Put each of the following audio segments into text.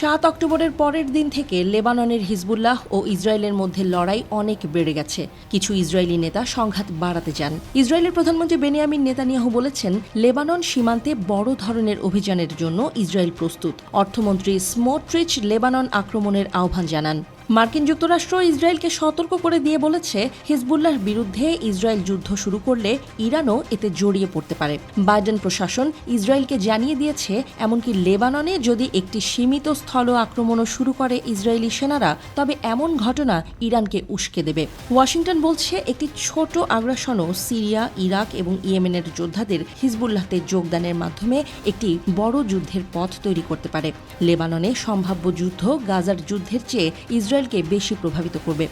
7 অক্টোবরের পরের দিন থেকে লেবাননের হিজবুল্লাহ ও ইসরায়েলের মধ্যে লড়াই অনেক বেড়ে গেছে। কিছু ইসরায়েলি নেতা সংঘাত বাড়াতে চান। ইসরায়েলের প্রধানমন্ত্রী বেনিয়ামিন নেতানিয়াহু বলেছেন, লেবানন সীমান্তে বড় ধরনের অভিযানের জন্য ইসরায়েল প্রস্তুত। অর্থমন্ত্রী স্মোট্রিচ লেবানন আক্রমণের আহ্বান জানান। মার্কিন যুক্তরাষ্ট্র ইসরায়েলকে সতর্ক করে দিয়ে বলেছে, হিজবুল্লাহর বিরুদ্ধে ইসরায়েল যুদ্ধ শুরু করলে ইরানও এতে জড়িয়ে পড়তে পারে। বাইডেন প্রশাসন ইসরায়েলকে জানিয়ে দিয়েছে, এমনকি লেবাননে যদি একটি সীমিত স্থল আক্রমণও শুরু করে ইসরায়েলি সেনারা, তবে এমন ঘটনা ইরানকে উস্কে দেবে। ওয়াশিংটন বলছে, একটি ছোট আগ্রাসনও সিরিয়া, ইরাক এবং ইয়েমেনের যোদ্ধাদের হিজবুল্লাহতে যোগদানের মাধ্যমে একটি বড় যুদ্ধের পথ তৈরি করতে পারে। লেবাননে সম্ভাব্য যুদ্ধ গাজার যুদ্ধের চেয়ে ইসরায়েলকে বেশি প্রভাবিত করবে।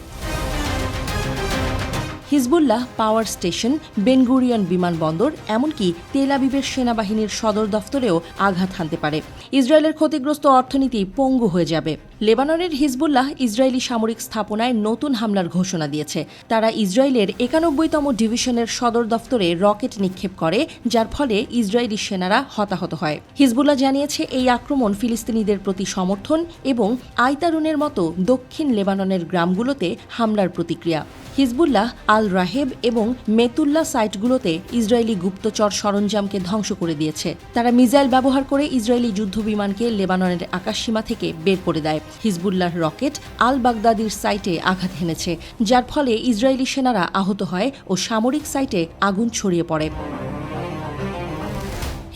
হিজবুল্লাহ পাওয়ার স্টেশন, বেনগুরিয়ন বিমানবন্দর, এমনকি তেল আবিবের সেনাবাহিনীর সদর দফতরেও আঘাত হানতে পারে। ইসরায়েলের ক্ষতিগ্রস্ত অর্থনীতি পঙ্গু হয়ে যাবে। লেবাননের হিজবুল্লাহ ইসরায়েলি সামরিক স্থাপনায় নতুন হামলার ঘোষণা দিয়েছে। তারা ইসরায়েলের 91তম ডিভিশনের সদর দফতরে রকেট নিক্ষেপ করে, যার ফলে ইসরায়েলি সেনারা হতাহত হয়। হিজবুল্লাহ জানিয়েছে, এই আক্রমণ ফিলিস্তিনিদের প্রতি সমর্থন এবং আইতারুনের মতো দক্ষিণ লেবাননের গ্রামগুলোতে হামলার প্রতিক্রিয়া। হিজবুল্লাহ আল রাহেব এবং মেতুল্লা সাইটগুলোতে ইসরায়েলি গুপ্তচর সরঞ্জামকে ধ্বংস করে দিয়েছে। তারা মিসাইল ব্যবহার করে ইসরায়েলি যুদ্ধবিমানকে লেবাননের আকাশসীমা থেকে বের করে দেয়। হিজবুল্লাহর রকেট আল বাগদাদির সাইটে আঘাত হেনেছে, যার ফলে ইসরায়েলি সেনারা আহত হয় ও সামরিক সাইটে আগুন ছড়িয়ে পড়ে।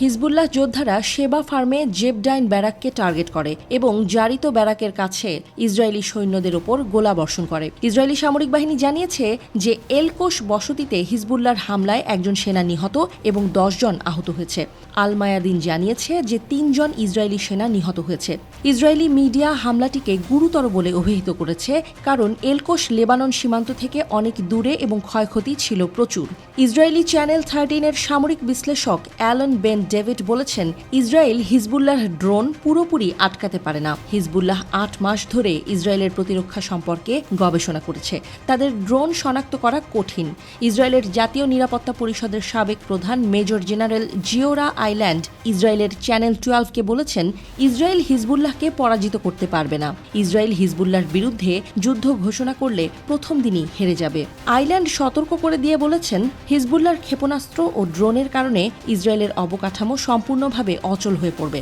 হিজবুল্লাহ যোদ্ধারা শেবা ফার্মে জেবডাইন ব্যারাককে টার্গেট করে এবং জারিত ব্যারাকের কাছে ইসরায়েলি সৈন্যদের ওপর গোলাবর্ষণ করে। ইসরায়েলি সামরিক বাহিনী জানিয়েছে যে এলকোশ বসতিতে হিজবুল্লাহর হামলায় একজন সেনা নিহত এবং 10 জন আহত হয়েছে। আল মায়াদিন জানিয়েছে যে 3 জন ইসরায়েলি সেনা নিহত হয়েছে। ইসরায়েলি মিডিয়া হামলাটিকে গুরুতর বলে অভিহিত করেছে, কারণ এলকোশ লেবানন সীমান্ত থেকে অনেক দূরে এবং ক্ষয়ক্ষতি ছিল প্রচুর। ইসরায়েলি চ্যানেল 13-এর সামরিক বিশ্লেষক অ্যালান বেন ডেভিড বলেছেন, ইসরায়েল হিজবুল্লাহর ড্রোন পুরোপুরি আটকাতে পারে না। হিজবুল্লাহ 8 মাস ধরে ইসরায়েলের প্রতিরক্ষা সম্পর্কে গবেষণা করেছে। তাদের ড্রোন শনাক্ত করা কঠিন। ইসরায়েলের জাতীয় নিরাপত্তা পরিষদের সাবেক প্রধান মেজর জেনারেল জিওরা আইল্যান্ড ইসরায়েলের চ্যানেল 12-কে বলেছেন, ইসরায়েল হিজবুল্লাহকে পরাজিত করতে পারবে না। ইসরায়েল হিজবুল্লাহর বিরুদ্ধে যুদ্ধ ঘোষণা করলে প্রথম দিনই হেরে যাবে। আইল্যান্ড সতর্ক করে দিয়ে বলেছেন, হিজবুল্লাহর ক্ষেপণাস্ত্র ও ড্রোনের কারণে ইসরায়েলের অবকাঠামো সম্পূর্ণভাবে অচল হয়ে পড়বে।